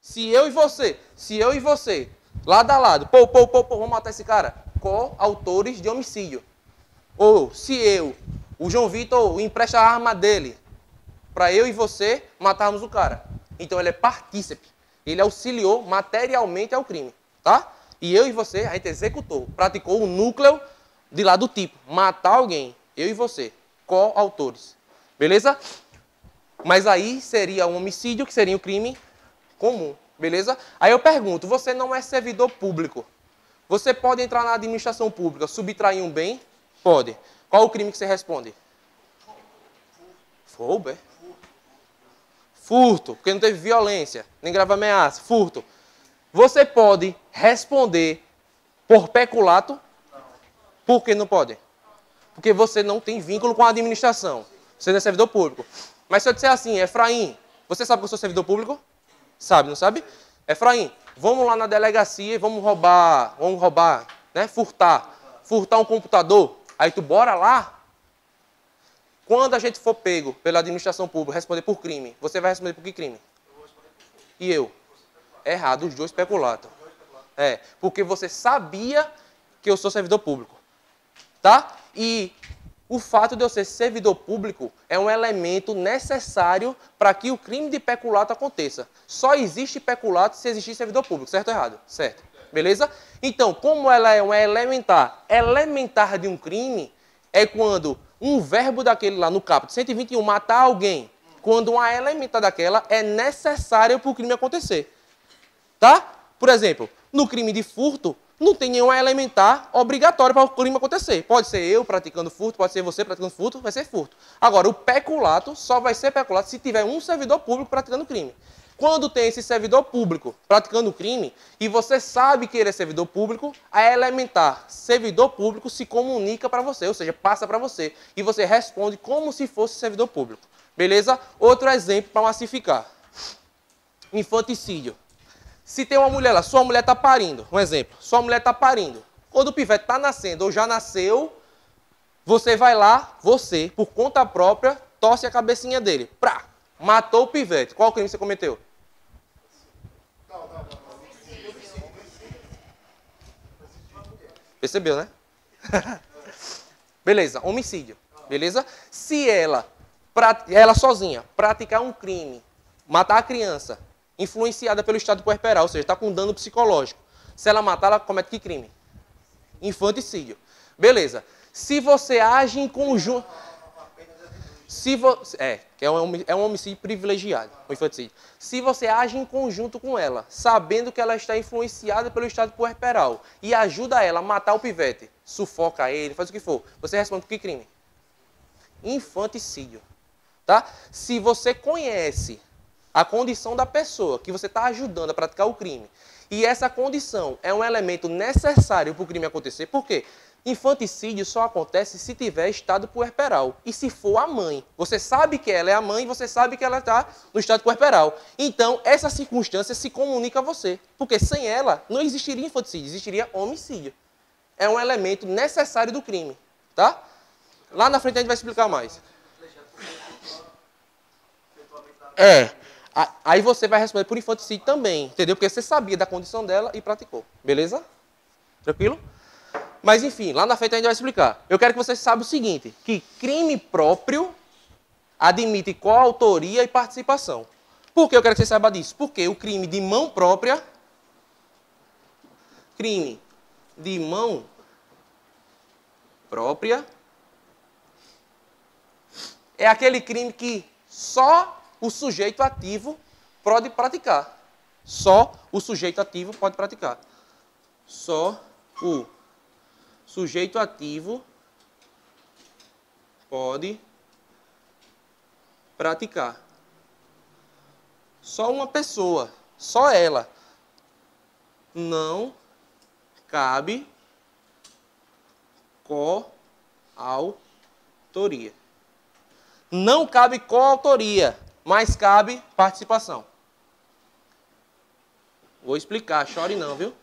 Se eu e você, lado a lado, vamos matar esse cara, coautores de homicídio. Ou se eu, o João Vitor, empresta a arma dele para eu e você matarmos o cara. Então ele é partícipe. Ele auxiliou materialmente ao crime, tá? E eu e você, a gente executou, praticou o núcleo de lá do tipo, matar alguém, eu e você, coautores. Beleza? Mas aí seria um homicídio, que seria um crime comum, beleza? Aí eu pergunto, você não é servidor público. Você pode entrar na administração pública, subtrair um bem? Pode. Qual o crime que você responde? Roubo, é? Furto, porque não teve violência, nem grave ameaça. Furto. Você pode responder por peculato? Por que não pode? Porque você não tem vínculo com a administração. Você não é servidor público. Mas se eu disser assim, Efraim, você sabe que eu sou servidor público? Sabe, não sabe? Efraim, vamos lá na delegacia e vamos roubar, né? Furtar um computador. Aí tu bora lá. Quando a gente for pego pela administração pública, responder por crime, você vai responder por que crime? E eu? Errado, os dois peculatam. É, porque você sabia que eu sou servidor público. Tá? E o fato de eu ser servidor público é um elemento necessário para que o crime de peculato aconteça. Só existe peculato se existir servidor público, certo ou errado? Certo. Beleza? Então, como ela é uma elementar de um crime é quando um verbo daquele lá no caput 121, matar alguém, quando uma elementar daquela é necessária para o crime acontecer. Tá? Por exemplo, no crime de furto, não tem nenhuma elementar obrigatória para o crime acontecer. Pode ser eu praticando furto, pode ser você praticando furto, vai ser furto. Agora, o peculato só vai ser peculato se tiver um servidor público praticando crime. Quando tem esse servidor público praticando crime, e você sabe que ele é servidor público, a elementar servidor público se comunica para você, ou seja, passa para você. E você responde como se fosse servidor público. Beleza? Outro exemplo para massificar. Infanticídio. Se tem uma mulher lá, sua mulher está parindo, um exemplo, sua mulher está parindo. Quando o pivete está nascendo ou já nasceu, você vai lá, você, por conta própria, torce a cabecinha dele. Prá! Matou o pivete. Qual crime você cometeu? Percebeu, né? Beleza, homicídio. Beleza? Se ela sozinha, praticar um crime, matar a criança, influenciada pelo estado puerperal, ou seja, está com dano psicológico. Se ela matar, ela comete que crime? Infanticídio. Beleza. Se você age em conjunto... que é um homicídio privilegiado, o infanticídio. Se você age em conjunto com ela, sabendo que ela está influenciada pelo estado puerperal, e ajuda ela a matar o pivete, sufoca ele, faz o que for, você responde por que crime? Infanticídio. Tá? Se você conhece a condição da pessoa que você está ajudando a praticar o crime, e essa condição é um elemento necessário para o crime acontecer, por quê? Infanticídio só acontece se tiver estado puerperal. E se for a mãe. Você sabe que ela é a mãe e você sabe que ela está no estado puerperal. Então, essa circunstância se comunica a você. Porque sem ela, não existiria infanticídio, existiria homicídio. É um elemento necessário do crime. Tá? Lá na frente a gente vai explicar mais. Aí você vai responder por infanticídio também, entendeu? Porque você sabia da condição dela e praticou. Beleza? Tranquilo? Mas, enfim, lá na frente a gente vai explicar. Eu quero que você saiba o seguinte, que crime próprio admite coautoria e participação. Por que eu quero que você saiba disso? Porque o crime de mão própria, é aquele crime que só o sujeito ativo pode praticar. Só o sujeito ativo pode praticar. Só o sujeito ativo pode praticar. Só uma pessoa, só ela. Não cabe coautoria. Não cabe coautoria, mas cabe participação. Vou explicar, chore não, viu?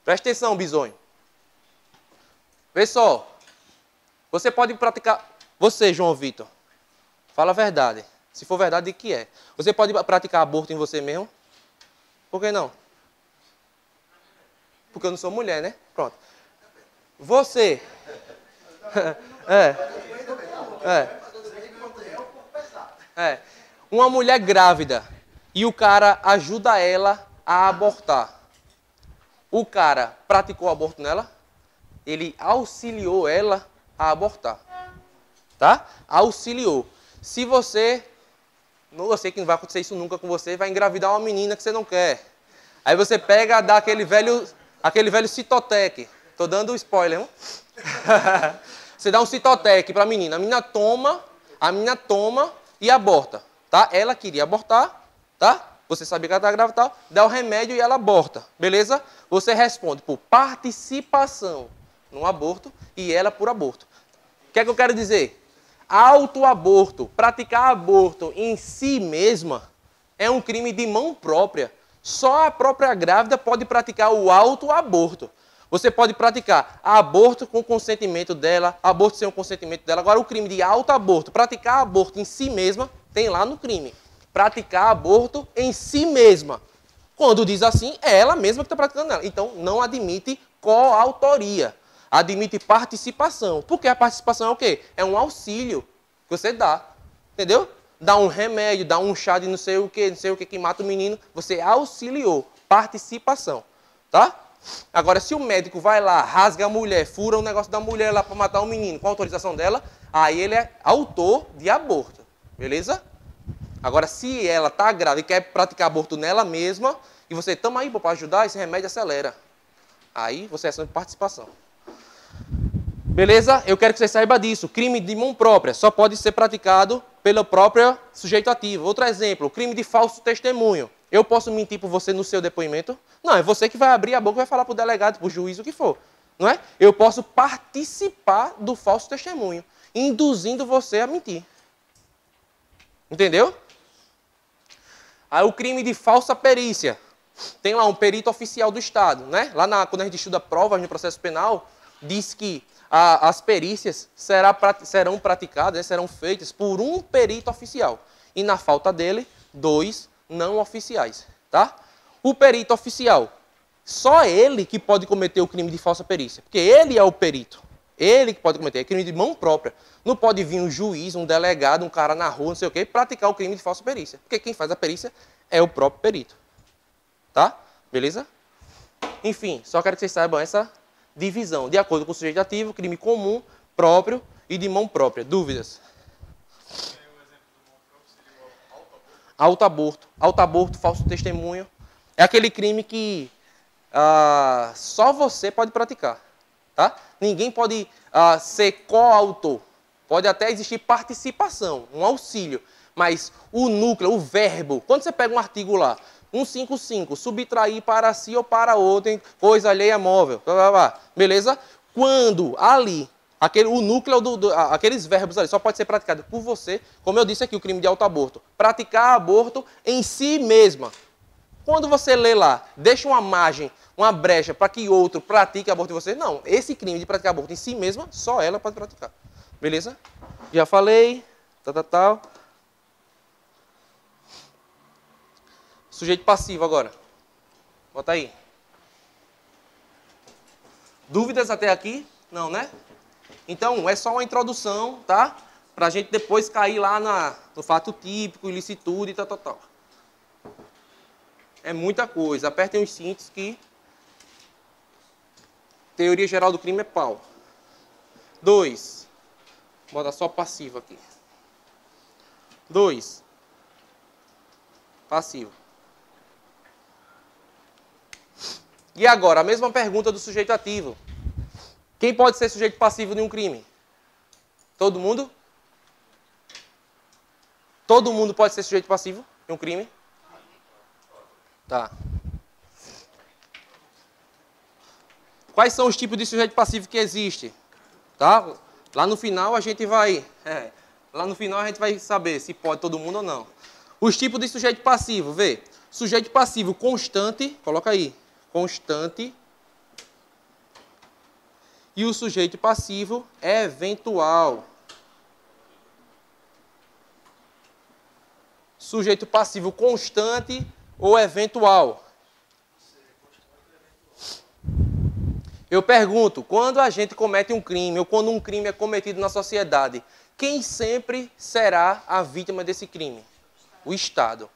Presta atenção, bisonho. Vê só. Você pode praticar... Você, João Vitor, fala a verdade. Se for verdade, diga que é. Você pode praticar aborto em você mesmo? Por que não? Porque eu não sou mulher, né? Pronto. Você... Uma mulher grávida e o cara ajuda ela a abortar. O cara praticou aborto nela? Ele auxiliou ela a abortar. Tá? Auxiliou. Se você... Eu sei que não vai acontecer isso nunca com você, vai engravidar uma menina que você não quer. Aí você pega, dá aquele velho Citotec. Tô dando spoiler, não? Você dá um Citotec para a menina menina toma e aborta, tá? Ela queria abortar, tá? Você sabia que ela está grávida e tal, dá o remédio e ela aborta, beleza? Você responde por participação no aborto e ela por aborto. O que é que eu quero dizer? Autoaborto, praticar aborto em si mesma é um crime de mão própria. Só a própria grávida pode praticar o autoaborto. Você pode praticar aborto com consentimento dela, aborto sem o consentimento dela. Agora, o crime de autoaborto, praticar aborto em si mesma, tem lá no crime. Praticar aborto em si mesma. Quando diz assim, é ela mesma que está praticando ela. Então, não admite coautoria. Admite participação. Porque a participação é o quê? É um auxílio que você dá. Entendeu? Dá um remédio, dá um chá de não sei o que mata o menino. Você auxiliou. Participação. Tá? Agora, se o médico vai lá, rasga a mulher, fura o negócio da mulher lá para matar o menino com a autorização dela, aí ele é autor de aborto. Beleza? Agora, se ela está grávida e quer praticar aborto nela mesma, e você toma aí para ajudar, esse remédio acelera. Aí você é ação de participação. Beleza? Eu quero que você saiba disso. Crime de mão própria só pode ser praticado pelo próprio sujeito ativo. Outro exemplo, crime de falso testemunho. Eu posso mentir por você no seu depoimento? Não, é você que vai abrir a boca e vai falar para o delegado, para o juiz, o que for. Não é? Eu posso participar do falso testemunho, induzindo você a mentir. Entendeu? Aí o crime de falsa perícia. Tem lá um perito oficial do Estado, né? Quando a gente estuda provas no processo penal, diz que as perícias serão praticadas, serão feitas por um perito oficial. E na falta dele, 2 não oficiais, tá? O perito oficial, só ele que pode cometer o crime de falsa perícia, porque ele é o perito. Ele que pode cometer, é crime de mão própria. Não pode vir um juiz, um delegado, um cara na rua, não sei o quê, praticar o crime de falsa perícia. Porque quem faz a perícia é o próprio perito. Tá? Beleza? Enfim, só quero que vocês saibam essa divisão. De acordo com o sujeito ativo, crime comum, próprio e de mão própria. Dúvidas? Autoaborto. Autoaborto, falso testemunho. É aquele crime que só você pode praticar. Tá? Ninguém pode ser coautor. Pode até existir participação, um auxílio. Mas o núcleo, o verbo, quando você pega um artigo lá, 155, subtrair para si ou para outro, em coisa alheia móvel, beleza? Quando ali, o núcleo, aqueles verbos ali, só pode ser praticado por você, como eu disse aqui, o crime de autoaborto. Praticar aborto em si mesma. Quando você lê lá, deixa uma margem, uma brecha para que outro pratique aborto em você, não. Esse crime de praticar aborto em si mesma, só ela pode praticar. Beleza? Já falei, tal. Sujeito passivo agora. Bota aí. Dúvidas até aqui? Não, né? Então, é só uma introdução, tá? Para a gente depois cair lá no fato típico, ilicitude e tal. É muita coisa. Apertem os cintos que teoria geral do crime é pau. 2. Bota só passivo aqui. 2. Passivo. E agora, a mesma pergunta do sujeito ativo. Quem pode ser sujeito passivo de um crime? Todo mundo? Todo mundo pode ser sujeito passivo de um crime? Tá. Quais são os tipos de sujeito passivo que existem? Tá? Lá no final a gente vai... saber se pode todo mundo ou não. Os tipos de sujeito passivo, vê. Sujeito passivo constante, coloca aí. Constante. E o sujeito passivo eventual. Sujeito passivo constante ou eventual. Eu pergunto, quando a gente comete um crime ou quando um crime é cometido na sociedade, quem sempre será a vítima desse crime? O Estado.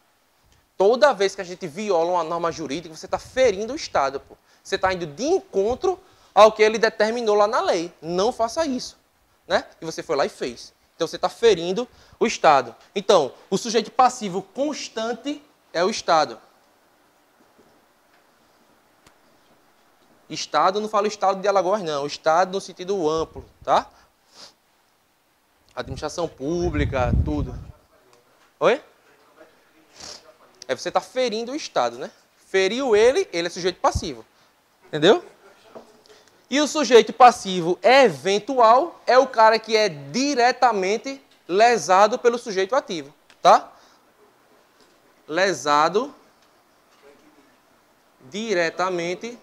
Toda vez que a gente viola uma norma jurídica, você está ferindo o Estado. Pô. Você está indo de encontro ao que ele determinou lá na lei. Não faça isso. Né? E você foi lá e fez. Então você está ferindo o Estado. Então, o sujeito passivo constante é o Estado. Estado, não falo Estado de Alagoas, não. Estado no sentido amplo, tá? Administração pública, tudo. Oi? Você está ferindo o Estado, né? Feriu ele é sujeito passivo. Entendeu? E o sujeito passivo eventual é o cara que é diretamente lesado pelo sujeito ativo, tá? Lesado diretamente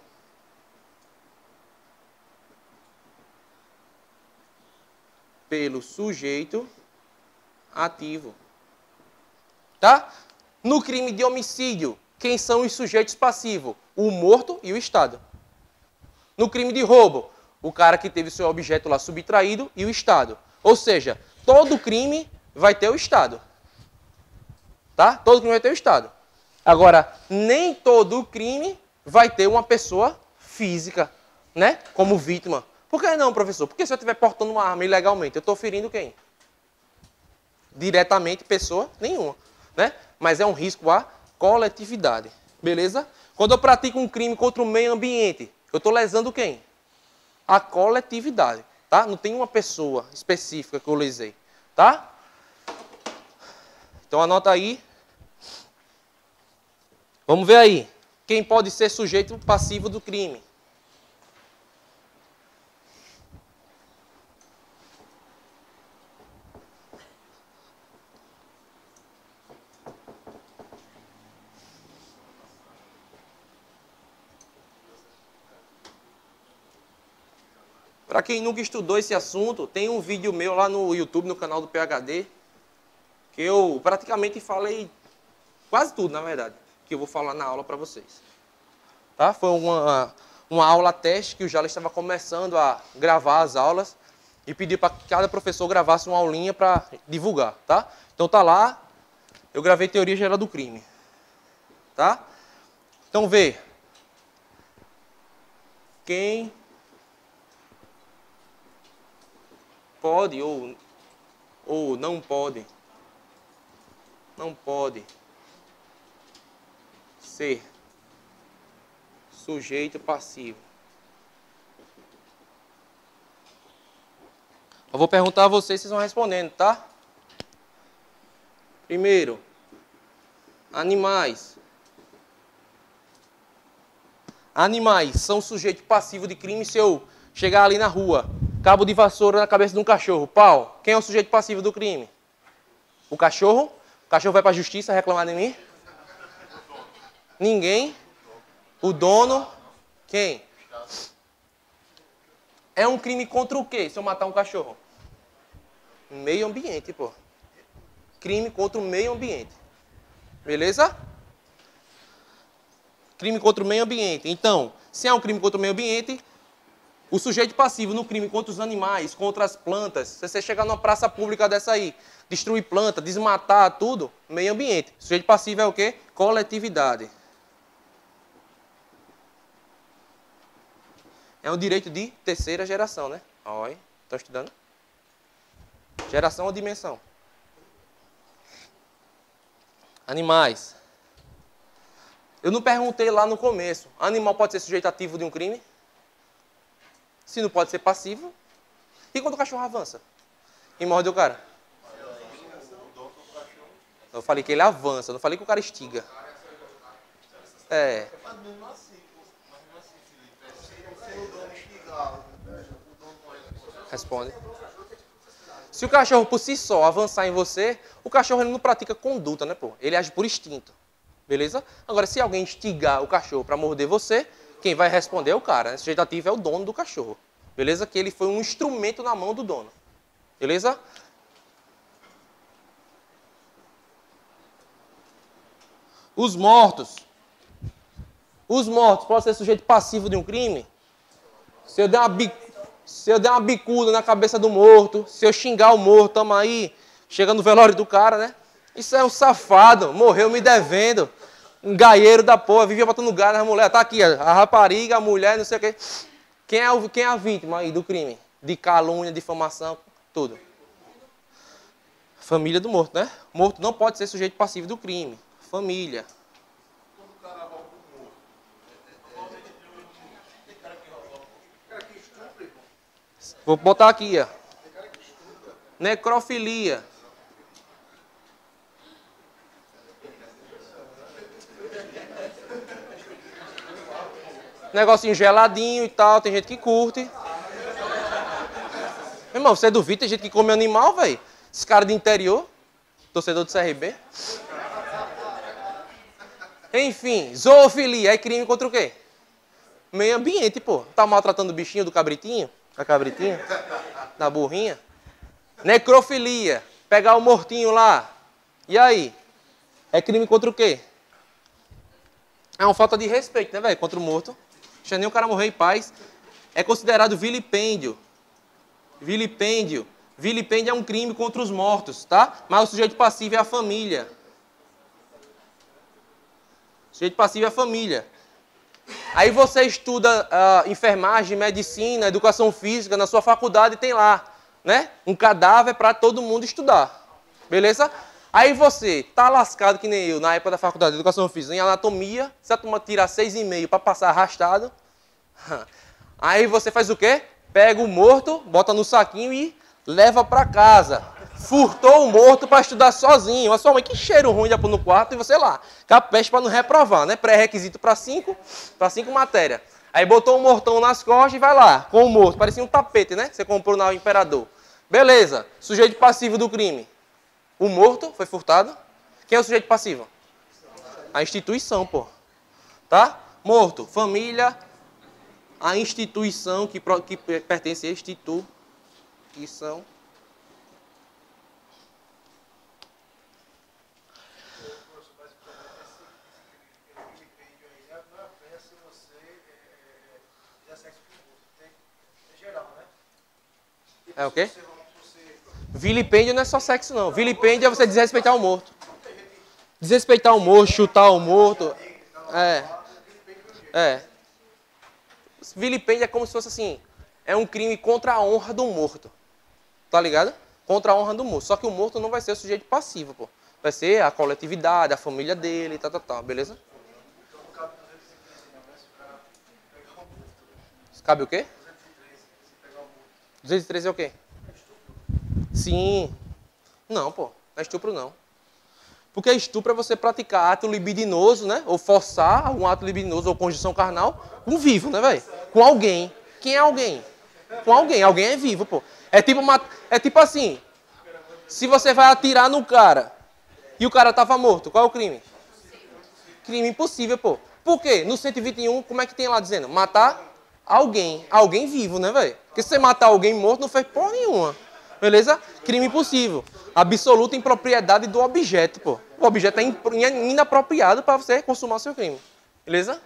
pelo sujeito ativo. Tá? No crime de homicídio, quem são os sujeitos passivos? O morto e o Estado. No crime de roubo, o cara que teve seu objeto lá subtraído e o Estado. Ou seja, todo crime vai ter o Estado. Tá? Todo crime vai ter o Estado. Agora, nem todo crime vai ter uma pessoa física, né? Como vítima. Por que não, professor? Porque se eu estiver portando uma arma ilegalmente, eu estou ferindo quem? Diretamente, pessoa nenhuma. Né? Mas é um risco à coletividade. Beleza? Quando eu pratico um crime contra o meio ambiente, eu estou lesando quem? A coletividade. Tá? Não tem uma pessoa específica que eu lesei. Tá? Então anota aí. Vamos ver aí. Quem pode ser sujeito passivo do crime? Para quem nunca estudou esse assunto, tem um vídeo meu lá no YouTube, no canal do PhD, que eu praticamente falei quase tudo, na verdade, que eu vou falar na aula para vocês. Tá? Foi uma aula teste que o Jales estava começando a gravar as aulas e pediu para que cada professor gravasse uma aulinha para divulgar. Tá? Então tá lá, eu gravei Teoria Geral do Crime. Tá? Então vê. Quem pode ou não pode ser sujeito passivo. Eu vou perguntar a vocês, vocês vão respondendo, tá? Primeiro, animais. Animais são sujeito passivo de crime se eu chegar ali na rua, cabo de vassoura na cabeça de um cachorro, pau. Quem é o sujeito passivo do crime? O cachorro? O cachorro vai para a justiça reclamar de mim? Ninguém? O dono? Quem? É um crime contra o quê se eu matar um cachorro? Meio ambiente, pô. Crime contra o meio ambiente. Beleza? Crime contra o meio ambiente. Então, se é um crime contra o meio ambiente, o sujeito passivo no crime contra os animais, contra as plantas, se você chegar numa praça pública dessa aí, destruir planta, desmatar tudo, meio ambiente. O sujeito passivo é o quê? Coletividade. É um direito de terceira geração, né? Olha, estão estudando? Geração ou dimensão? Animais. Eu não perguntei lá no começo. Animal pode ser sujeito ativo de um crime? Se não pode ser passivo. E quando o cachorro avança? E morde o cara? Eu falei que ele avança, não falei que o cara estiga. É. Responde. Se o cachorro por si só avançar em você, o cachorro ele não pratica conduta, né, pô? Ele age por instinto. Beleza? Agora, se alguém instigar o cachorro para morder você, quem vai responder é o cara. Né? Esse sujeito ativo é o dono do cachorro. Beleza? Que ele foi um instrumento na mão do dono. Beleza? Os mortos. Os mortos podem ser sujeito passivo de um crime? Se eu der uma bicuda na cabeça do morto, se eu xingar o morto, tamo aí, chega no velório do cara, né? Isso é um safado, morreu me devendo. Um gaieiro da porra, vivia botando gás na mulher. Tá aqui, a rapariga, a mulher, não sei o quê. Quem é a vítima aí do crime? De calúnia, difamação, tudo. Família do morto, né? Morto não pode ser sujeito passivo do crime. Família. Vou botar aqui, ó. Necrofilia. Negocinho geladinho e tal, tem gente que curte. Meu irmão, você duvida? Tem gente que come animal, velho. Esse cara de interior, torcedor do CRB. Enfim, zoofilia é crime contra o quê? Meio ambiente, pô. Tá maltratando o bichinho do cabritinho? Da cabritinha? Da burrinha? Necrofilia, pegar o mortinho lá. E aí? É crime contra o quê? É uma falta de respeito, né, velho? Contra o morto. Deixa nem o cara morrer em paz. É considerado vilipêndio. Vilipêndio. Vilipêndio é um crime contra os mortos, tá? Mas o sujeito passivo é a família. O sujeito passivo é a família. Aí você estuda enfermagem, medicina, educação física na sua faculdade e tem lá, né? Um cadáver para todo mundo estudar. Beleza? Aí você tá lascado que nem eu na época da faculdade de educação física, em anatomia, se a turma tirar 6,5 para passar arrastado. Aí você faz o quê? Pega o morto, bota no saquinho e leva para casa. Furtou o morto para estudar sozinho. Mas sua mãe, que cheiro ruim já pôr no quarto e você lá. Capeste para não reprovar, né? Pré-requisito para 5 matérias. Aí botou um mortão nas costas e vai lá, com o morto. Parecia um tapete, né? Que você comprou na Imperador. Beleza. Sujeito passivo do crime. O morto foi furtado. Quem é o sujeito passivo? A instituição, pô. Tá? Morto. Família. A instituição que pertence à instituição. É o quê? Vilipêndio não é só sexo, não. Vilipêndio é você desrespeitar o morto. Desrespeitar o morto, chutar o morto. Vilipêndio é como se fosse assim, é um crime contra a honra do morto. Tá ligado? Contra a honra do morto. Só que o morto não vai ser o sujeito passivo, pô. Vai ser a coletividade, a família dele, tá, beleza? Cabe o quê? 213 é o quê? Sim. Não, pô. Não é estupro, não. Porque estupro é você praticar ato libidinoso, né? Ou forçar um ato libidinoso ou conjunção carnal com vivo, né, velho? Com alguém. Quem é alguém? Com alguém. Alguém é vivo, pô. É tipo assim. Se você vai atirar no cara e o cara tava morto, qual é o crime? Crime impossível, pô. Por quê? No 121, como é que tem lá dizendo? Matar alguém. Alguém vivo, né, velho? Porque se você matar alguém morto, não fez porra nenhuma. Beleza? Crime impossível. Absoluta impropriedade do objeto, pô. O objeto é inapropriado para você consumar seu crime. Beleza?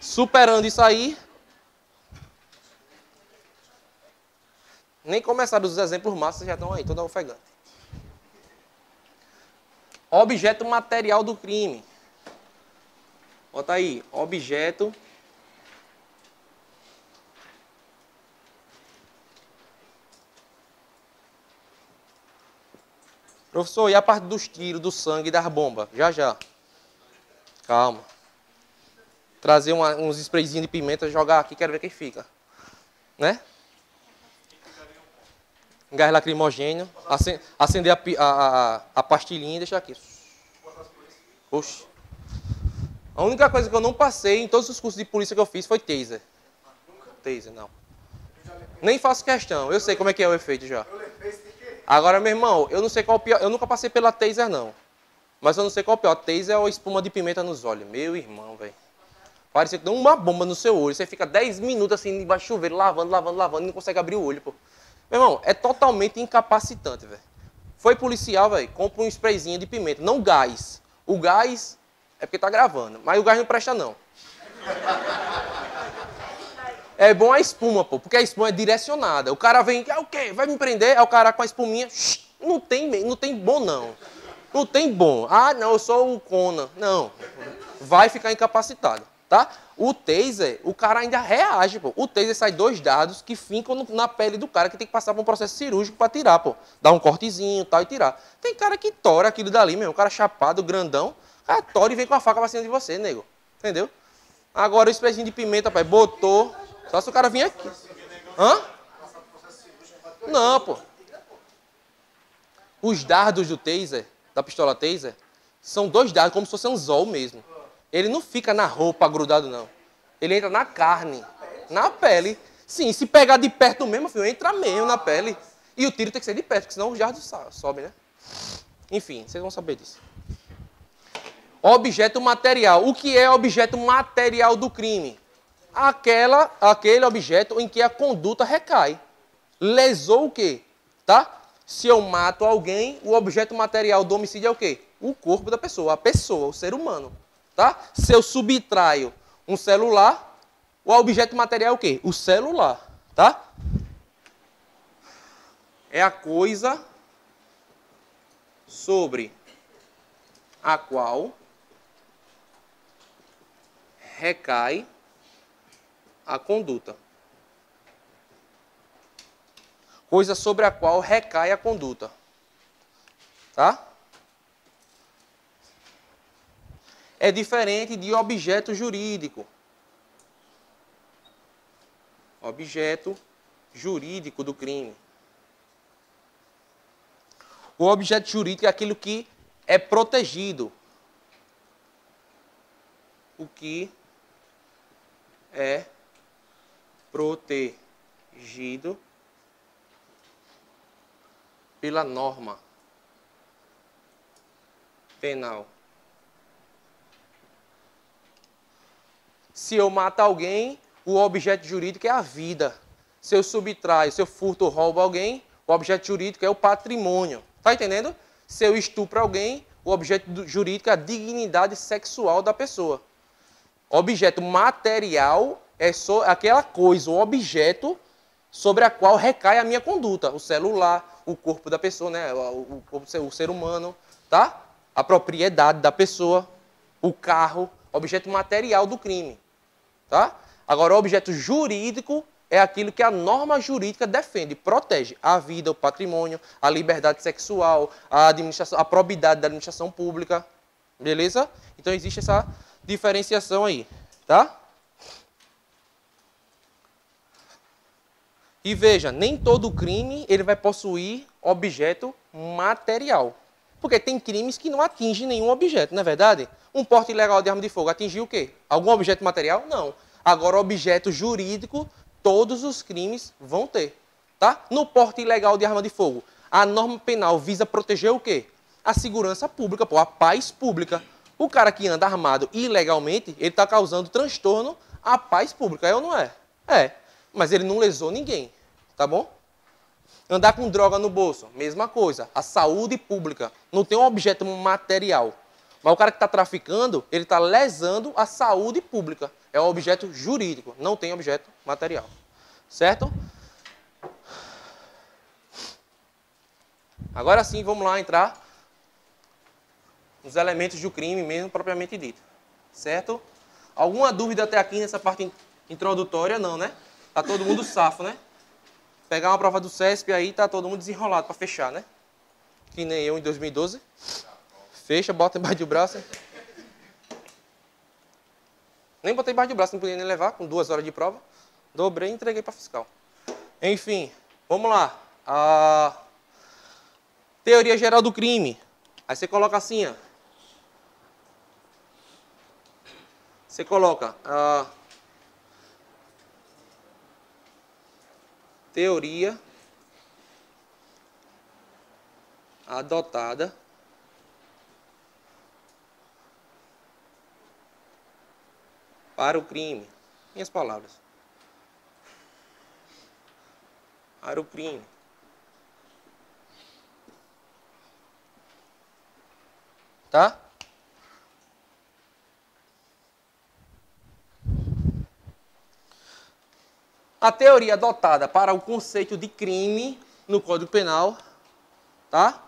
Superando isso aí. Nem começaram os exemplos massas, já estão aí, toda ofegante. Objeto material do crime. Bota aí, objeto. Professor, e a parte dos tiros, do sangue e das bombas? Já. Calma. Trazer uns sprayzinhos de pimenta, jogar aqui, quero ver quem fica. Né? Gás lacrimogêneo. Acender a pastilhinha e deixar aqui. Oxi. A única coisa que eu não passei em todos os cursos de polícia que eu fiz foi taser. Taser, não. Nem faço questão. Eu sei como é que é o efeito já. Agora, meu irmão, eu não sei qual é o pior. Eu nunca passei pela taser, não. Mas eu não sei qual é o pior. Taser ou espuma de pimenta nos olhos. Meu irmão, velho. Parecia que deu uma bomba no seu olho. Você fica 10 minutos assim, debaixo do chuveiro, lavando, e não consegue abrir o olho, pô. Meu irmão, é totalmente incapacitante, velho. Foi policial, velho, compra um sprayzinho de pimenta, não gás. O gás é porque tá gravando, mas o gás não presta, não. É bom a espuma, pô, porque a espuma é direcionada. O cara vem, o quê? Vai me prender? Aí o cara com a espuminha, não tem bom, não. Não tem bom. Ah, não, eu sou o Conan. Não, vai ficar incapacitado, tá? O taser, o cara ainda reage, pô. O taser sai 2 dardos que fincam na pele do cara, que tem que passar por um processo cirúrgico para tirar, pô. Dar um cortezinho e tal e tirar. Tem cara que tora aquilo dali mesmo, o cara chapado, grandão, o cara tora e vem com a faca pra cima de você, nego. Entendeu? Agora o sprayzinho de pimenta, pai, botou. Só se o cara vir aqui. Hã? Não, pô. Os dardos do taser, da pistola taser, são 2 dardos, como se fosse um anzol mesmo. Ele não fica na roupa grudado, não. Ele entra na carne, na pele. Sim, se pegar de perto mesmo, filho, entra mesmo na pele. E o tiro tem que ser de perto, porque senão os dardos sobem, né? Enfim, vocês vão saber disso. Objeto material. O que é objeto material do crime? Aquele objeto em que a conduta recai. Lesou o quê? Tá? Se eu mato alguém, o objeto material do homicídio é o quê? O corpo da pessoa, a pessoa, o ser humano. Tá? Se eu subtraio um celular, o objeto material é o quê? O celular. Tá? É a coisa sobre a qual recai a conduta. Coisa sobre a qual recai a conduta. Tá? É diferente de objeto jurídico. Objeto jurídico do crime. O objeto jurídico é aquilo que é protegido. O que é protegido pela norma penal. Se eu matar alguém, o objeto jurídico é a vida. Se eu subtraio, se eu furto ou roubo alguém, o objeto jurídico é o patrimônio. Tá entendendo? Se eu estupro alguém, o objeto jurídico é a dignidade sexual da pessoa. Objeto material é só aquela coisa, o objeto sobre a qual recai a minha conduta. O celular, o corpo da pessoa, né? o ser humano, tá? A propriedade da pessoa, o carro, objeto material do crime. Tá? Agora, o objeto jurídico é aquilo que a norma jurídica defende, protege a vida, o patrimônio, a liberdade sexual, a administração, a probidade da administração pública. Beleza? Então, existe essa diferenciação aí. Tá? E veja, nem todo crime ele vai possuir objeto material. Porque tem crimes que não atingem nenhum objeto, não é verdade? Um porte ilegal de arma de fogo atingiu o quê? Algum objeto material? Não. Agora, objeto jurídico, todos os crimes vão ter. Tá? No porte ilegal de arma de fogo, a norma penal visa proteger o quê? A segurança pública, pô, a paz pública. O cara que anda armado ilegalmente, ele está causando transtorno à paz pública, é ou não é? É, mas ele não lesou ninguém, tá bom? Andar com droga no bolso, mesma coisa. A saúde pública não tem um objeto material. Mas o cara que está traficando, ele está lesando a saúde pública. É um objeto jurídico, não tem objeto material. Certo? Agora sim, vamos lá entrar nos elementos do crime mesmo propriamente dito. Certo? Alguma dúvida até aqui nessa parte introdutória? Não, né? Tá todo mundo safo, né? Pegar uma prova do CESP aí, tá todo mundo desenrolado para fechar, né? Que nem eu em 2012. Fecha, bota embaixo do braço. Nem botei embaixo do braço, não podia nem levar, com 2 horas de prova. Dobrei e entreguei para fiscal. Enfim, vamos lá. A teoria geral do crime. Aí você coloca assim, ó. Você coloca a teoria adotada para o crime. Minhas palavras. Para o crime. Tá? A teoria adotada para o conceito de crime no Código Penal, tá?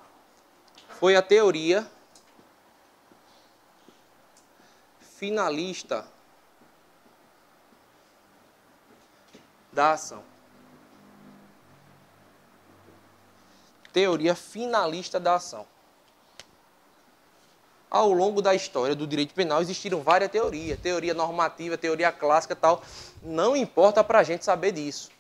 Foi a teoria finalista da ação. Teoria finalista da ação. Ao longo da história do direito penal existiram várias teorias. Teoria normativa, teoria clássica e tal. Não importa pra gente saber disso.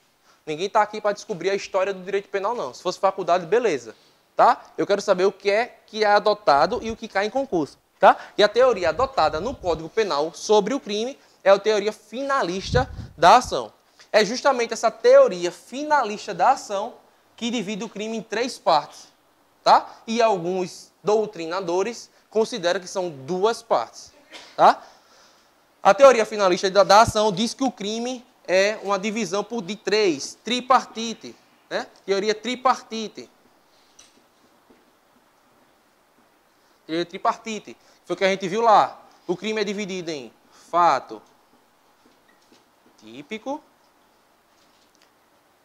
Ninguém está aqui para descobrir a história do direito penal, não. Se fosse faculdade, beleza. Tá? Eu quero saber o que é adotado e o que cai em concurso. Tá? E a teoria adotada no Código Penal sobre o crime é a teoria finalista da ação. É justamente essa teoria finalista da ação que divide o crime em 3 partes. Tá? E alguns doutrinadores consideram que são 2 partes. Tá? A teoria finalista da ação diz que o crime é uma divisão de 3, tripartite. Né? Teoria tripartite. Teoria tripartite. Foi o que a gente viu lá. O crime é dividido em fato típico,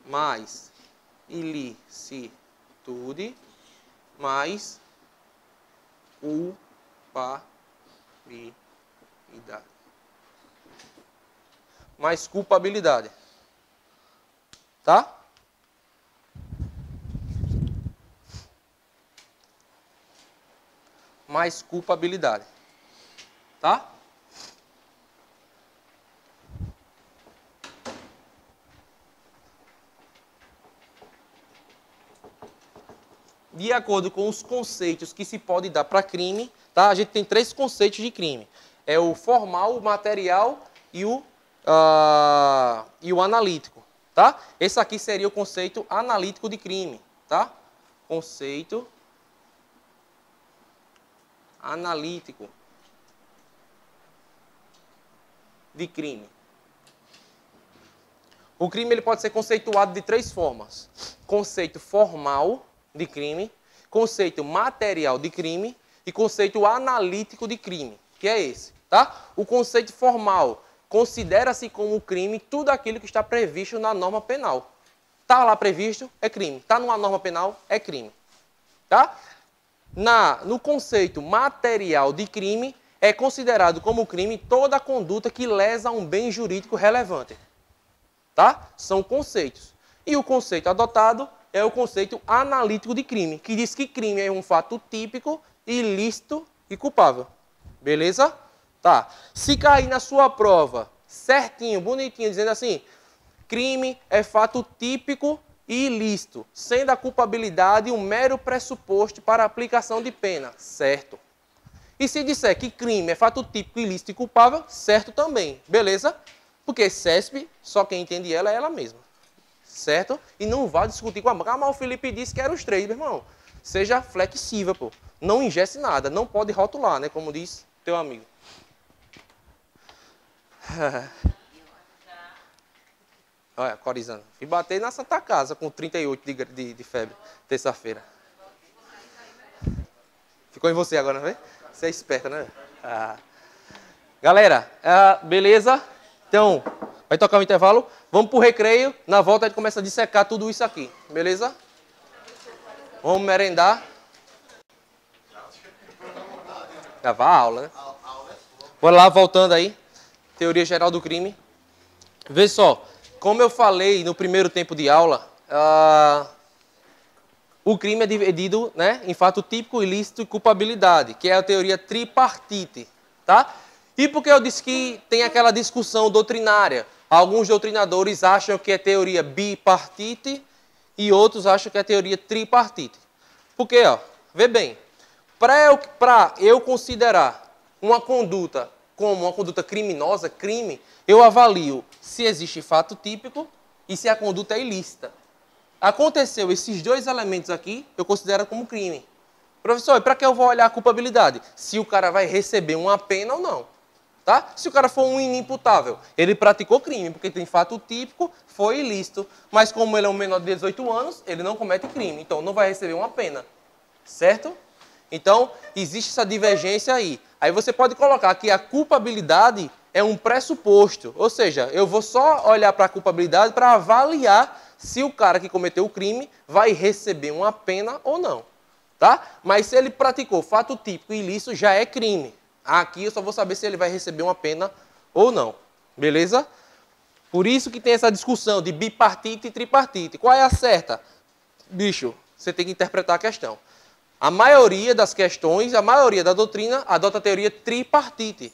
mais ilicitude, mais culpabilidade. Mais culpabilidade. Tá? Mais culpabilidade. Tá? De acordo com os conceitos que se pode dar para crime, tá? A gente tem 3 conceitos de crime. É o formal, o material e o analítico. Tá? Esse aqui seria o conceito analítico de crime. Tá? Conceito analítico de crime. O crime ele pode ser conceituado de 3 formas. Conceito formal de crime, conceito material de crime e conceito analítico de crime, que é esse. Tá? O conceito formal considera-se como crime tudo aquilo que está previsto na norma penal. Está lá previsto, é crime. Está numa norma penal, é crime. Tá? No conceito material de crime, é considerado como crime toda conduta que lesa um bem jurídico relevante. Tá? São conceitos. E o conceito adotado é o conceito analítico de crime, que diz que crime é um fato típico, ilícito e culpável. Beleza? Tá. Se cair na sua prova certinho, bonitinho, dizendo assim, crime é fato típico e ilícito, sendo a culpabilidade um mero pressuposto para a aplicação de pena. Certo. E se disser que crime é fato típico, ilícito e culpável, certo também. Beleza? Porque CESP, só quem entende ela é ela mesma. Certo? E não vá discutir com a banca. Ah, mas o Felipe disse que eram os 3, meu irmão. Seja flexível, pô. Não ingesse nada. Não pode rotular, né? Como diz teu amigo. Olha, Corizano. Fui bater na Santa Casa com 38 de febre, terça-feira. Ficou em você agora, não é? Você é esperta, né? Ah. Galera, beleza? Então, vai tocar o intervalo. Vamos pro recreio. Na volta a gente começa a dissecar tudo isso aqui. Beleza? Vamos merendar. Gravar a aula, né? Bora lá, voltando aí. Teoria geral do crime. Vê só. Como eu falei no primeiro tempo de aula, o crime é dividido, né, em fato típico, ilícito e culpabilidade, que é a teoria tripartite. Tá? E por que eu disse que tem aquela discussão doutrinária? Alguns doutrinadores acham que é teoria bipartite e outros acham que é teoria tripartite. Por quê? Ó, vê bem, para eu considerar uma conduta como uma conduta criminosa, crime, eu avalio se existe fato típico e se a conduta é ilícita. Aconteceu esses 2 elementos aqui, eu considero como crime. Professor, e para que eu vou olhar a culpabilidade? Se o cara vai receber uma pena ou não. Tá? Se o cara for um inimputável, ele praticou crime, porque tem fato típico, foi ilícito. Mas como ele é um menor de 18 anos, ele não comete crime, então não vai receber uma pena. Certo? Então, existe essa divergência aí. Aí você pode colocar que a culpabilidade é um pressuposto. Ou seja, eu vou só olhar para a culpabilidade para avaliar se o cara que cometeu o crime vai receber uma pena ou não. Tá? Mas se ele praticou fato típico e ilícito, já é crime. Aqui eu só vou saber se ele vai receber uma pena ou não. Beleza? Por isso que tem essa discussão de bipartite e tripartite. Qual é a certa? Bicho, você tem que interpretar a questão. A maioria das questões, a maioria da doutrina, adota a teoria tripartite.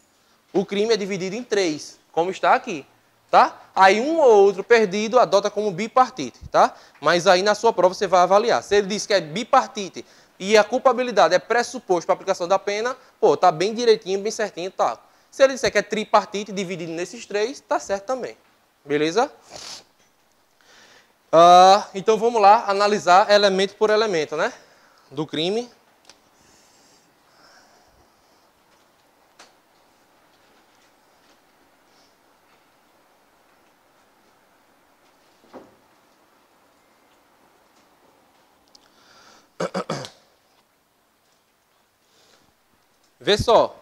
O crime é dividido em 3, como está aqui. Tá? Aí um ou outro perdido adota como bipartite. Tá? Mas aí na sua prova você vai avaliar. Se ele diz que é bipartite e a culpabilidade é pressuposto para a aplicação da pena, pô, tá bem direitinho, bem certinho, tá. Se ele disser que é tripartite, dividido nesses 3, tá certo também. Beleza? Então vamos lá analisar elemento por elemento, né? Do crime. Vê só,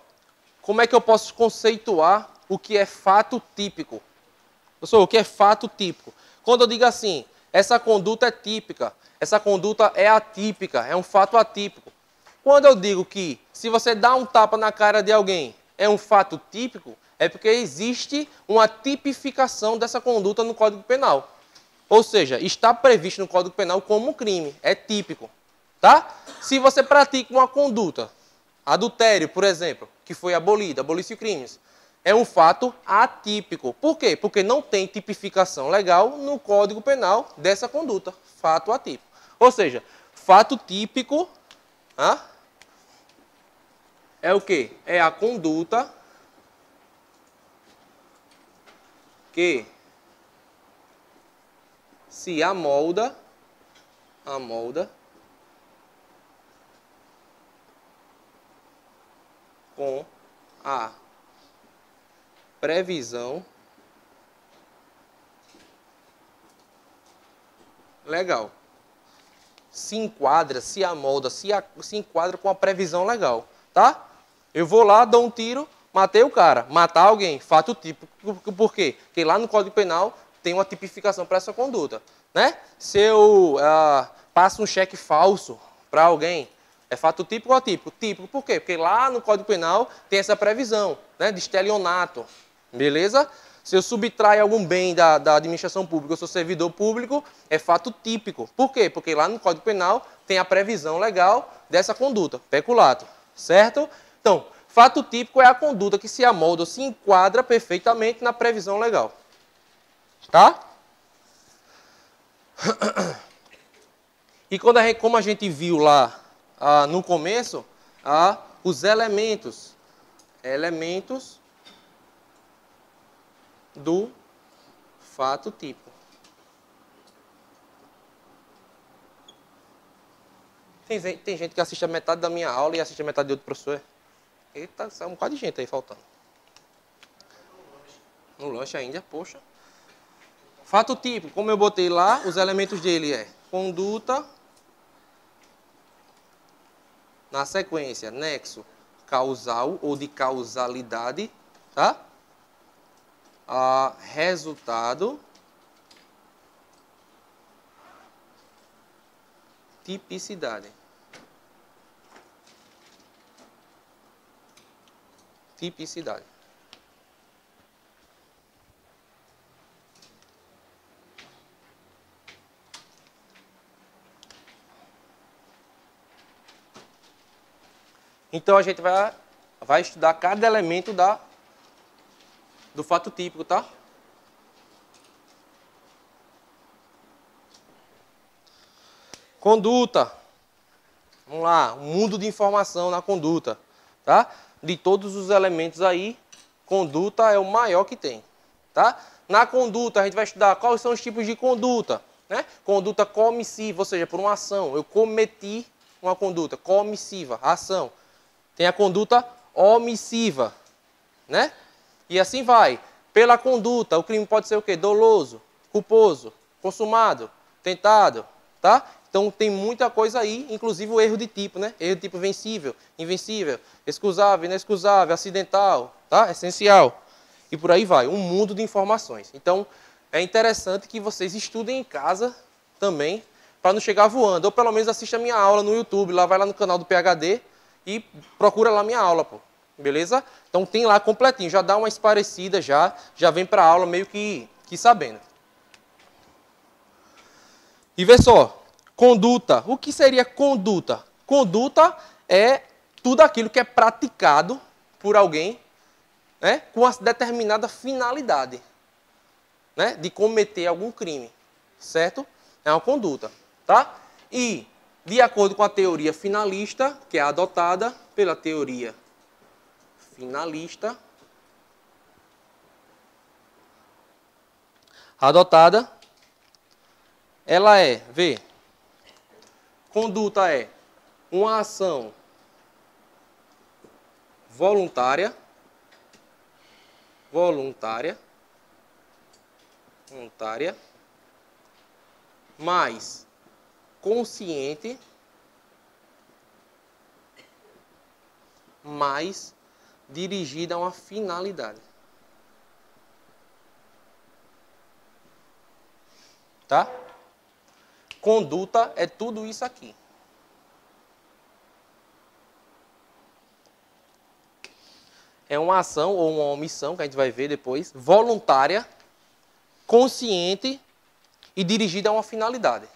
como é que eu posso conceituar o que é fato típico? Pessoal, o que é fato típico? Quando eu digo assim, essa conduta é típica, essa conduta é atípica, é um fato atípico. Quando eu digo que se você dá um tapa na cara de alguém é um fato típico, é porque existe uma tipificação dessa conduta no Código Penal. Ou seja, está previsto no Código Penal como crime, é típico. Tá? Se você pratica uma conduta, adultério, por exemplo, que foi abolido, aboliu-se crimes, é um fato atípico. Por quê? Porque não tem tipificação legal no Código Penal dessa conduta. Fato atípico. Ou seja, fato típico é o quê? É a conduta que se amolda com a previsão legal. Se enquadra, se amolda, se enquadra com a previsão legal. Tá? Eu vou lá, dou um tiro, matei o cara. Matar alguém, fato típico. Por quê? Porque lá no Código Penal tem uma tipificação para essa conduta. Né? Se eu passo um cheque falso para alguém, é fato típico ou atípico? Típico. Por quê? Porque lá no Código Penal tem essa previsão, né, de estelionato. Beleza? Se eu subtraio algum bem da administração pública, eu sou servidor público, é fato típico. Por quê? Porque lá no Código Penal tem a previsão legal dessa conduta, peculato. Certo? Então, fato típico é a conduta que se amolda, se enquadra perfeitamente na previsão legal. Tá? E como a gente viu lá no começo, os elementos do fato típico. Tem gente que assiste a metade da minha aula e assiste a metade de outro professor. Eita, sai um bocado de gente aí faltando. No lanche ainda, poxa. Fato típico, como eu botei lá, os elementos dele é conduta, na sequência, nexo causal ou de causalidade, tá? Resultado, tipicidade. Tipicidade. Então a gente vai estudar cada elemento do fato típico, tá? Conduta. Vamos lá, um mundo de informação na conduta, tá? De todos os elementos aí, conduta é o maior que tem, tá? Na conduta a gente vai estudar quais são os tipos de conduta, né? Conduta comissiva, ou seja, por uma ação, eu cometi uma conduta comissiva, ação. Tem a conduta omissiva, né? E assim vai. Pela conduta, o crime pode ser o quê? Doloso, culposo, consumado, tentado, tá? Então tem muita coisa aí, inclusive o erro de tipo, né? Erro de tipo vencível, invencível, excusável, inexcusável, acidental, tá? Essencial. E por aí vai, um mundo de informações. Então é interessante que vocês estudem em casa também, para não chegar voando. Ou pelo menos assista a minha aula no YouTube, lá vai lá no canal do PhD e procura lá minha aula, pô. Beleza? Então tem lá completinho, já dá uma esparecida, já vem para a aula meio que sabendo. E vê só, conduta. O que seria conduta? Conduta é tudo aquilo que é praticado por alguém, né, com uma determinada finalidade, né, de cometer algum crime, certo? É uma conduta, tá? E, de acordo com a teoria finalista, que é adotada pela teoria finalista, adotada, ela é, vê, conduta é uma ação voluntária, mais consciente, mais dirigida a uma finalidade. Tá? Conduta é tudo isso aqui. É uma ação ou uma omissão, que a gente vai ver depois, voluntária, consciente e dirigida a uma finalidade.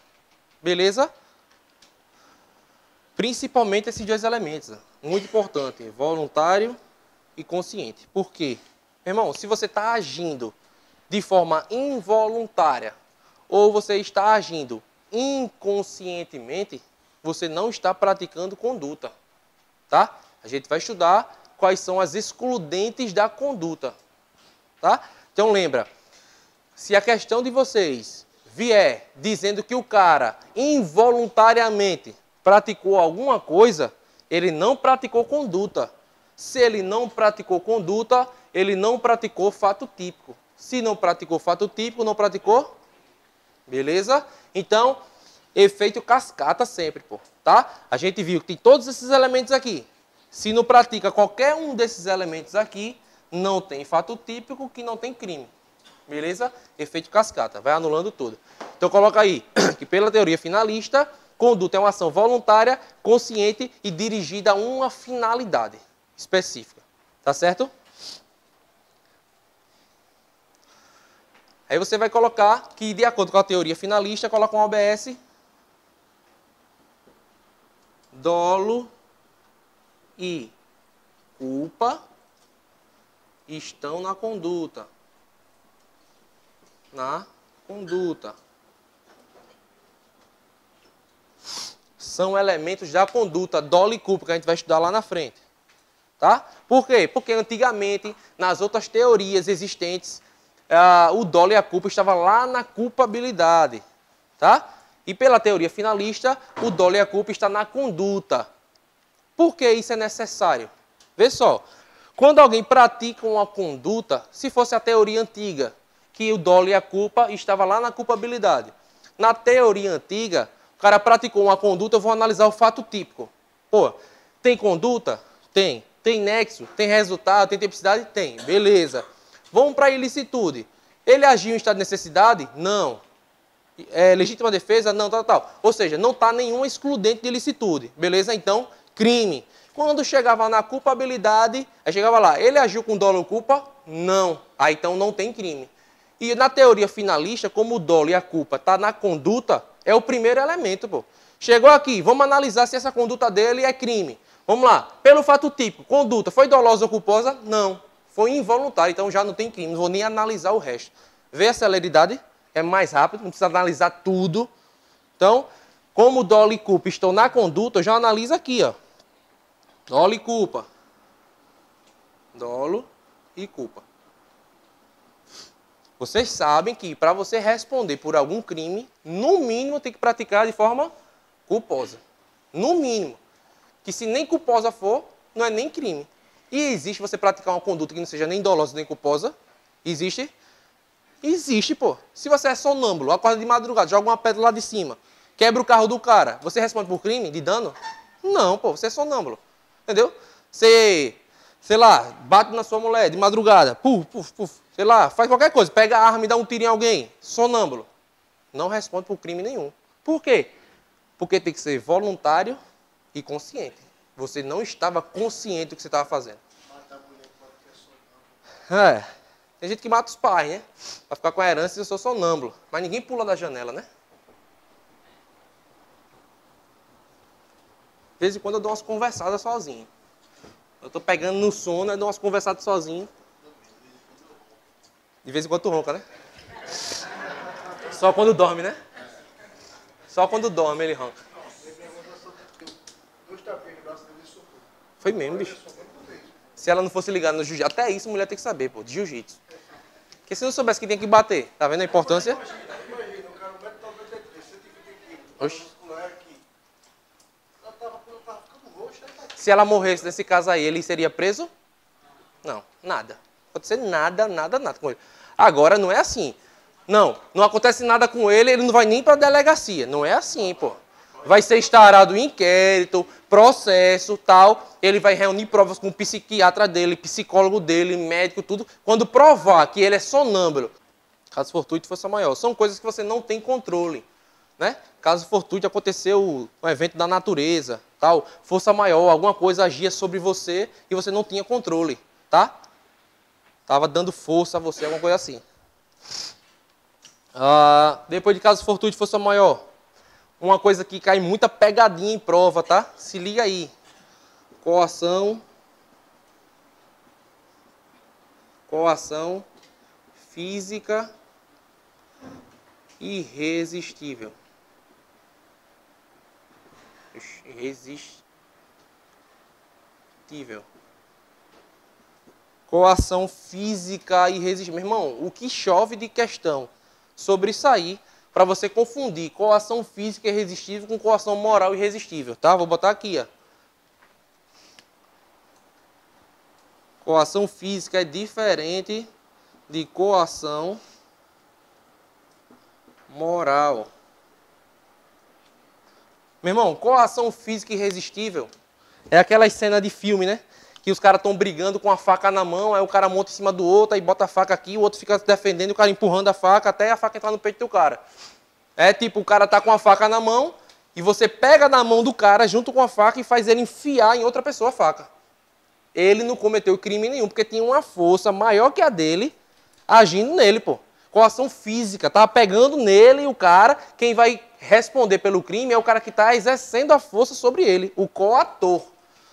Beleza? Principalmente esses dois elementos. Muito importante, voluntário e consciente. Por quê? Meu irmão, se você está agindo de forma involuntária ou você está agindo inconscientemente, você não está praticando conduta. Tá? A gente vai estudar quais são as excludentes da conduta. Tá? Então lembra, se a questão de vocês vier dizendo que o cara involuntariamente praticou alguma coisa, ele não praticou conduta. Se ele não praticou conduta, ele não praticou fato típico. Se não praticou fato típico, não praticou? Beleza? Então, efeito cascata sempre, pô. Tá? A gente viu que tem todos esses elementos aqui. Se não pratica qualquer um desses elementos aqui, não tem fato típico, que não tem crime. Beleza? Efeito cascata. Vai anulando tudo. Então, coloca aí que pela teoria finalista, conduta é uma ação voluntária, consciente e dirigida a uma finalidade específica. Tá certo? Aí você vai colocar que, de acordo com a teoria finalista, coloca um OBS, dolo e culpa estão na conduta. Na conduta. São elementos da conduta, dolo e culpa, que a gente vai estudar lá na frente. Tá? Por quê? Porque antigamente, nas outras teorias existentes, o dolo e a culpa estavam lá na culpabilidade. Tá? E pela teoria finalista, o dolo e a culpa estão na conduta. Por que isso é necessário? Vê só, quando alguém pratica uma conduta, se fosse a teoria antiga, que o dolo e a culpa estavam lá na culpabilidade. Na teoria antiga, o cara praticou uma conduta, eu vou analisar o fato típico. Pô, tem conduta? Tem. Tem nexo? Tem resultado? Tem tipicidade? Tem. Beleza. Vamos para a ilicitude. Ele agiu em estado de necessidade? Não. Legítima defesa? Não, tal. Ou seja, não está nenhuma excludente de ilicitude. Beleza? Então, crime. Quando chegava na culpabilidade, aí chegava lá, ele agiu com dolo ou culpa? Não. Aí então não tem crime. E na teoria finalista, como o dolo e a culpa está na conduta, é o primeiro elemento, pô. Chegou aqui, vamos analisar se essa conduta dele é crime. Vamos lá, pelo fato típico, conduta, foi dolosa ou culposa? Não. Foi involuntária, então já não tem crime, não vou nem analisar o resto. Vê a celeridade? É mais rápido, não precisa analisar tudo. Então, como dolo e culpa estão na conduta, eu já analiso aqui, ó. Dolo e culpa. Dolo e culpa. Vocês sabem que para você responder por algum crime, no mínimo tem que praticar de forma culposa. No mínimo. Que se nem culposa for, não é nem crime. E existe você praticar uma conduta que não seja nem dolosa nem culposa? Existe? Existe, pô. Se você é sonâmbulo, acorda de madrugada, joga uma pedra lá de cima, quebra o carro do cara, você responde por crime de dano? Não, pô, você é sonâmbulo. Entendeu? Você, sei lá, bate na sua mulher de madrugada, puf, puf, puf, sei lá, faz qualquer coisa, pega a arma e dá um tiro em alguém, sonâmbulo. Não responde por crime nenhum. Por quê? Porque tem que ser voluntário e consciente. Você não estava consciente do que você estava fazendo. Matar a mulher pode ter sonâmbulo. É. Tem gente que mata os pais, né? Pra ficar com a herança e eu sou sonâmbulo. Mas ninguém pula da janela, né? De vez em quando eu dou umas conversadas sozinho. Eu tô pegando no sono e dou umas conversadas sozinho. De vez em quando tu ronca, né? Só quando dorme, né? Só quando dorme ele ronca. Dois tapinhas no braço dele e socou. Foi mesmo, bicho. Socou por dentro. Se ela não fosse ligada no jiu-jitsu, até isso mulher tem que saber, pô, de jiu-jitsu. Porque se não soubesse que tem que bater, tá vendo a importância? Imagina, o cara 1,93 m, 120 kg. Oxi. Muscular aqui. Ela tava ficando roxa, aí tá aqui. Se ela morresse nesse caso aí, ele seria preso? Não, nada. Não acontece nada, nada, nada com ele. Agora, não é assim. Não acontece nada com ele, ele não vai nem pra delegacia. Não é assim, pô. Vai ser instaurado inquérito, processo, tal. Ele vai reunir provas com o psiquiatra dele, psicólogo dele, médico, tudo. Quando provar que ele é sonâmbulo, caso fortuito força maior. São coisas que você não tem controle, né? Caso fortuito aconteceu um evento da natureza, tal, força maior, alguma coisa agia sobre você e você não tinha controle, tá? Tava dando força a você, alguma coisa assim. Depois de caso fortuito força maior, uma coisa que cai muita pegadinha em prova, tá? Se liga aí. Coação física irresistível. Irresistível. Coação física irresistível. Meu irmão, o que chove de questão sobre isso aí, para você confundir coação física irresistível com coação moral irresistível, tá? Vou botar aqui, ó. Coação física é diferente de coação moral. Meu irmão, coação física irresistível é aquela cena de filme, né? Que os caras estão brigando com a faca na mão, aí o cara monta em cima do outro, aí bota a faca aqui, o outro fica se defendendo, o cara empurrando a faca até a faca entrar no peito do cara. É tipo, o cara tá com a faca na mão e você pega na mão do cara junto com a faca e faz ele enfiar em outra pessoa a faca. Ele não cometeu crime nenhum, porque tinha uma força maior que a dele agindo nele, pô. Coação física, tava pegando nele e o cara, quem vai responder pelo crime é o cara que está exercendo a força sobre ele, o coator,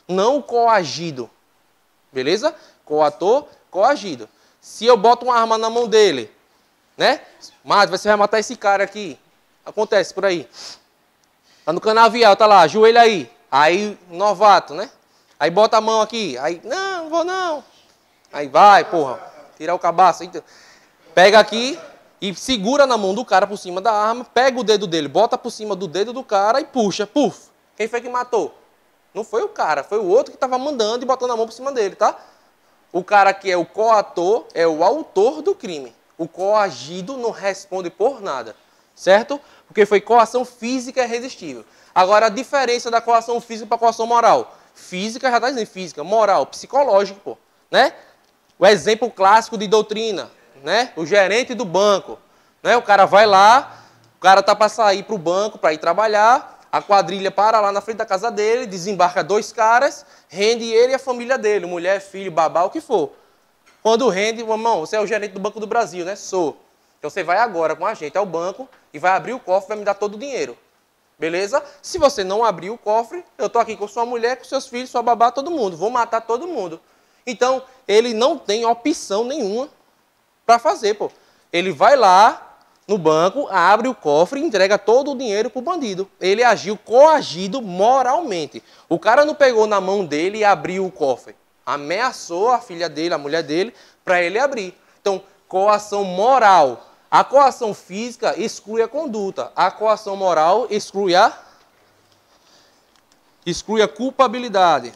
não o coagido. Beleza? Coator, coagido. Se eu boto uma arma na mão dele, né? Mas você vai matar esse cara aqui. Acontece por aí. Tá no canavial, tá lá, ajoelha aí. Aí, novato, né? Aí bota a mão aqui. Aí, não vou não. Aí vai, porra. Tirar o cabaço. Aí, pega aqui e segura na mão do cara por cima da arma. Pega o dedo dele, bota por cima do dedo do cara e puxa. Puf. Quem foi que matou? Não foi o cara, foi o outro que estava mandando e botando a mão por cima dele, tá? O cara que é o coator é o autor do crime. O coagido não responde por nada, certo? Porque foi coação física irresistível. Agora, a diferença da coação física para a coação moral. Física, já está dizendo física. Moral, psicológico, pô, né? O exemplo clássico de doutrina, né? O gerente do banco, né? O cara vai lá, o cara tá para sair para o banco, para ir trabalhar. A quadrilha para lá na frente da casa dele, desembarca 2 caras, rende ele e a família dele, mulher, filho, babá, o que for. Quando rende, irmão, você é o gerente do Banco do Brasil, né? Sou. Então você vai agora com a gente ao banco e vai abrir o cofre e vai me dar todo o dinheiro. Beleza? Se você não abrir o cofre, eu estou aqui com sua mulher, com seus filhos, sua babá, todo mundo. Vou matar todo mundo. Então, ele não tem opção nenhuma para fazer, pô. Ele vai lá no banco, abre o cofre e entrega todo o dinheiro para o bandido. Ele agiu coagido moralmente. O cara não pegou na mão dele e abriu o cofre. Ameaçou a filha dele, a mulher dele, para ele abrir. Então, coação moral. A coação física exclui a conduta. A coação moral exclui a culpabilidade.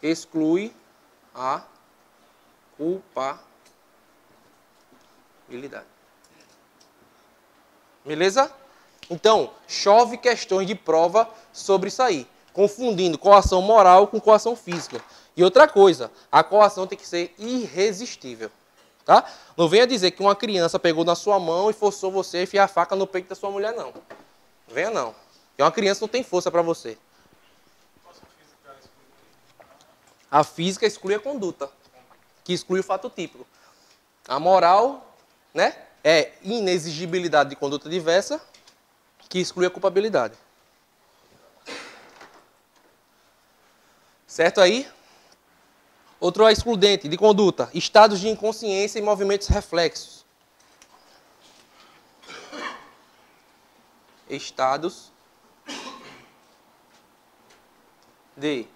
exclui a culpabilidade. Beleza? Então, chove questões de prova sobre isso aí, confundindo coação moral com coação física. E outra coisa, a coação tem que ser irresistível. Tá? Não venha dizer que uma criança pegou na sua mão e forçou você a enfiar a faca no peito da sua mulher, não. Não venha, não. Porque uma criança não tem força para você. A física exclui a conduta, que exclui o fato típico. A moral, né, é inexigibilidade de conduta diversa, que exclui a culpabilidade. Certo aí? Outro excludente de conduta, estados de inconsciência e movimentos reflexos. Estados de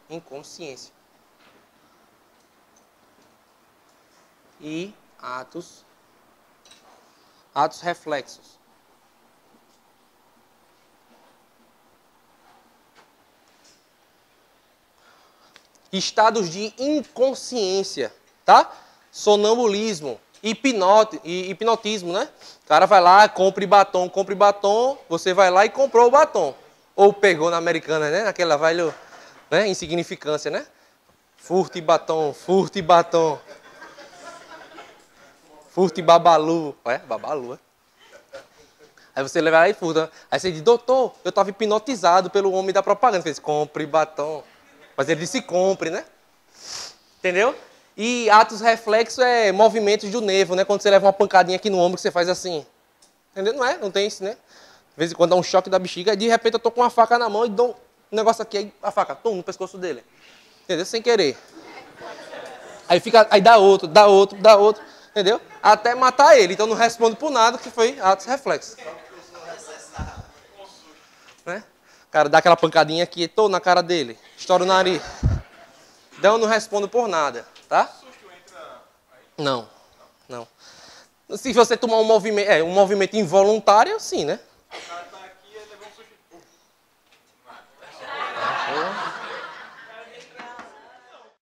inconsciência e atos reflexos. Estados de inconsciência, tá? Sonambulismo, hipnotismo, né? O cara vai lá, compre batom, você vai lá e comprou o batom. Ou pegou na Americana, né? Naquela velha, né? Insignificância, né? Furte batom, furte batom. Furte babalu. É, babalu, é? Aí você leva lá e furta. Aí você diz, doutor, eu estava hipnotizado pelo homem da propaganda. Ele fez, compre batom. Mas ele disse compre, né? Entendeu? E atos reflexos é movimentos do nervo, né? Quando você leva uma pancadinha aqui no ombro, que você faz assim. Entendeu? Não é? Não tem isso, né? De vez em quando dá um choque da bexiga, aí de repente eu tô com uma faca na mão e dou um negócio aqui, aí a faca, tum, no pescoço dele. Entendeu? Sem querer. Aí fica, aí dá outro, entendeu? Até matar ele. Então não respondo por nada, que foi atos reflexos. Né? O cara dá aquela pancadinha aqui, tô na cara dele, estoura o nariz. Então eu não respondo por nada, tá? Não. Se você tomar um movimento involuntário, sim, né?